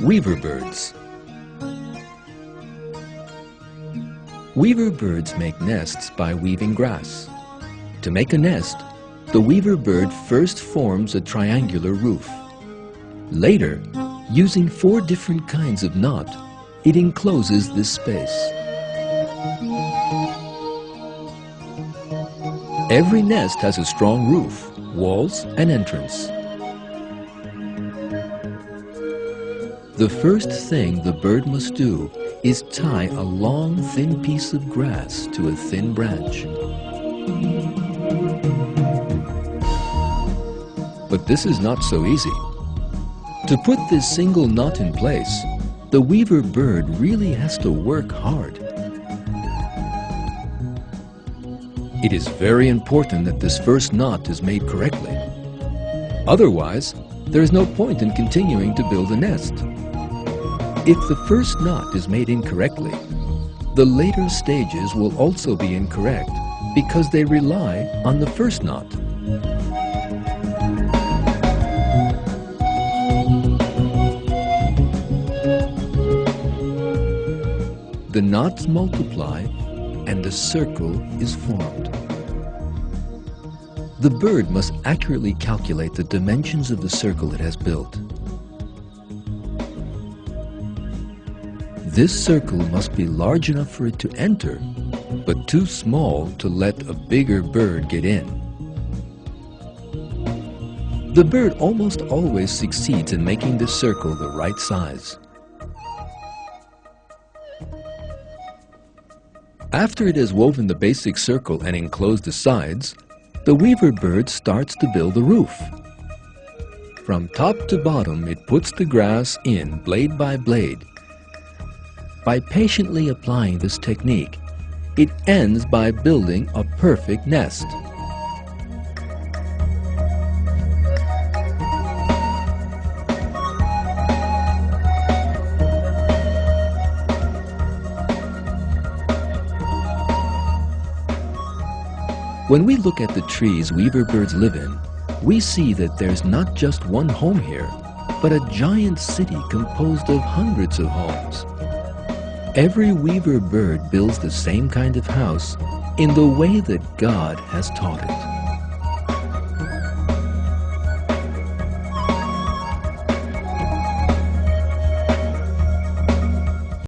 Weaver birds. Weaver birds make nests by weaving grass. To make a nest, the weaver bird first forms a triangular roof. Later, using 4 different kinds of knot, it encloses this space. Every nest has a strong roof, walls, and entrance. The first thing the bird must do is tie a long, thin piece of grass to a thin branch. But this is not so easy. To put this single knot in place, the weaver bird really has to work hard. It is very important that this first knot is made correctly. Otherwise, there is no point in continuing to build a nest. If the first knot is made incorrectly, the later stages will also be incorrect because they rely on the first knot. The knots multiply and a circle is formed. The bird must accurately calculate the dimensions of the circle it has built. This circle must be large enough for it to enter, but too small to let a bigger bird get in. The bird almost always succeeds in making the circle the right size. After it has woven the basic circle and enclosed the sides, the weaver bird starts to build the roof. From top to bottom, it puts the grass in blade by blade. By patiently applying this technique, it ends by building a perfect nest. When we look at the trees weaver birds live in, we see that there's not just one home here, but a giant city composed of hundreds of homes. Every weaver bird builds the same kind of house in the way that God has taught it.